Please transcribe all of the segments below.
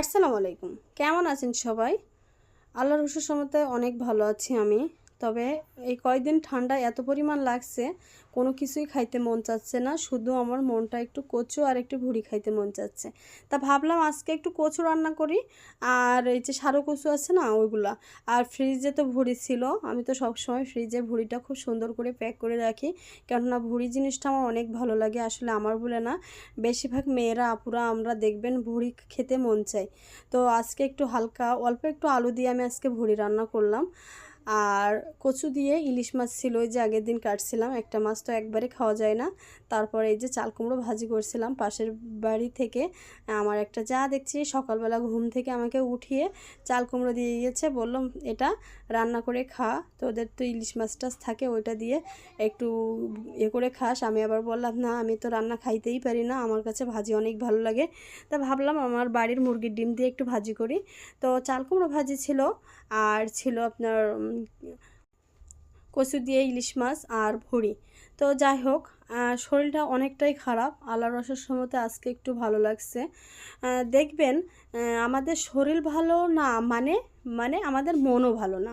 আসসালামু আলাইকুম। কেমন আছেন সবাই? আল্লাহর রহমতে অনেক ভালো আছি আমি। তবে এই কয়দিন ঠান্ডা এত পরিমাণ লাগছে, কোনো কিছুই খাইতে মন চাচ্ছে না। শুধু আমার মনটা একটু কচু আর একটু ভুড়ি খাইতে মন চাচ্ছে। তা ভাবলাম আজকে একটু কচু রান্না করি, আর এই যে সারু কচু আছে না ওইগুলা। আর ফ্রিজে তো ভুড়ি ছিল, আমি তো সবসময় ফ্রিজে ভুড়িটা খুব সুন্দর করে প্যাক করে রাখি, কেননা ভুড়ি জিনিসটা আমার অনেক ভালো লাগে। আসলে আমার বলে না, বেশিরভাগ মেয়েরা আপুরা আমরা দেখবেন ভুড়ি খেতে মন চায়। তো আজকে একটু হালকা অল্প একটু আলু দিয়ে আমি আজকে ভুড়ি রান্না করলাম। আর কচু দিয়ে ইলিশ মাছ ছিল, ওই যে আগের দিন কাটছিলাম, একটা মাছ তো একবারে খাওয়া যায় না। তারপরে এই যে চাল কুমড়ো ভাজি করছিলাম পাশের বাড়ি থেকে। আমার একটা যা দেখছি সকালবেলা ঘুম থেকে আমাকে উঠিয়ে চাল কুমড়ো দিয়ে গিয়েছে, বললাম এটা রান্না করে খা, তোদের তো ইলিশ মাছ টাছ থাকে ওইটা দিয়ে একটু করে খাস। আমি আবার বললাম না, আমি তো রান্না খাইতেই পারি না, আমার কাছে ভাজি অনেক ভালো লাগে। তা ভাবলাম আমার বাড়ির মুরগির ডিম দিয়ে একটু ভাজি করি। তো চাল কুমড়ো ভাজি ছিল, আর ছিল আপনার কচু দিয়ে ইলিশ মাছ আর ভুড়ি। তো যাই হোক, শরীরটা অনেকটাই খারাপ, আল্লাহর রসের সময়তে আজকে একটু ভালো লাগছে। দেখবেন আমাদের শরীর ভালো না মানে মানে আমাদের মনও ভালো না।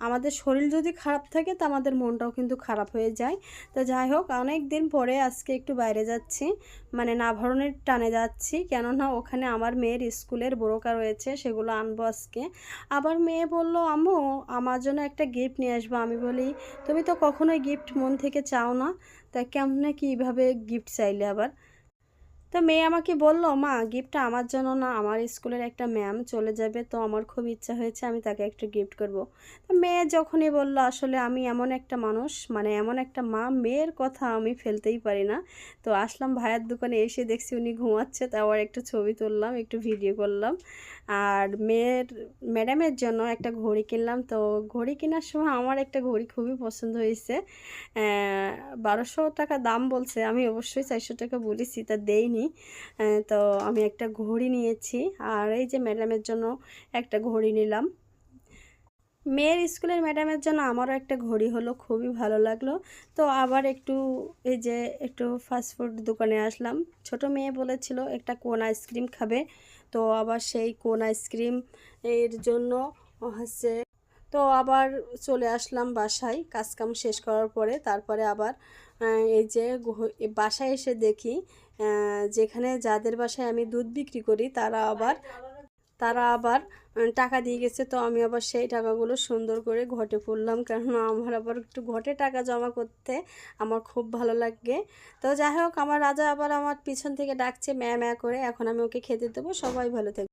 আমাদের শরীর যদি খারাপ থাকে তা আমাদের মনটাও কিন্তু খারাপ হয়ে যায়। তো যাই হোক, অনেক দিন পরে আজকে একটু বাইরে যাচ্ছি, মানে নাভারণের টানে যাচ্ছি, কেননা ওখানে আমার মেয়ের স্কুলের বোরকা রয়েছে, সেগুলো আনবো আজকে। আবার মেয়ে বলল, আম্মু আমার জন্য একটা গিফট নিয়ে আসবো। আমি বলি, তুমি তো কখনোই গিফট মন থেকে চাও না, তা কেমনে কীভাবে গিফট চাইলে আবার? তো মেয়ে আমাকে বলল, মা গিফটটা আমার জন্য না, আমার স্কুলের একটা ম্যাম চলে যাবে, তো আমার খুব ইচ্ছা হয়েছে আমি তাকে একটা গিফট করব। তো মেয়ে যখনই বলল, আসলে আমি এমন একটা মানুষ, মানে এমন একটা মা, মেয়ের কথা আমি ফেলতেই পারি না। তো আসলাম ভাইয়ের দোকানে, এসে দেখছি উনি ঘুমাচ্ছে, তো আবার একটু ছবি তুললাম, একটু ভিডিও করলাম। আর ম্যাডামের জন্য একটা ঘড়ি কিনলাম। তো ঘড়ি কেনার সময় আমার একটা ঘড়ি খুবই পছন্দ হয়েছে। 1200 টাকা দাম বলছে, আমি অবশ্যই 400 টাকা বলেছি, তা দেইনি। তো আমি একটা ঘড়ি নিয়েছি, আর এই যে ম্যাডামের জন্য একটা ঘড়ি নিলাম। মেয়ের স্কুলের ম্যাডামের জন্য আমারও একটা ঘড়ি হলো, খুবই ভালো লাগলো। তো আবার একটু এই যে একটু ফাস্টফুড দোকানে আসলাম। ছোট মেয়ে বলেছিল একটা কোন আইসক্রিম খাবে, তো আবার সেই কোন আইসক্রিম এর জন্য হচ্ছে, তো আবার চলে আসলাম বাসায় কাজকাম শেষ করার পরে। তারপরে আবার এই যে বাসায় এসে দেখি যেখানে যাদের বাসায় আমি দুধ বিক্রি করি তারা আবার টাকা দিয়ে গেছে। তো আমি আবার সেই টাকাগুলো সুন্দর করে ঘটে পড়লাম, কেননা আমার আবার একটু ঘটে টাকা জমা করতে আমার খুব ভালো লাগে। তো যাই হোক, আমার রাজা আবার আমার পিছন থেকে ডাকছে ম্যা ম্যা করে, এখন আমি ওকে খেতে দেবো। সবাই ভালো থাকবে।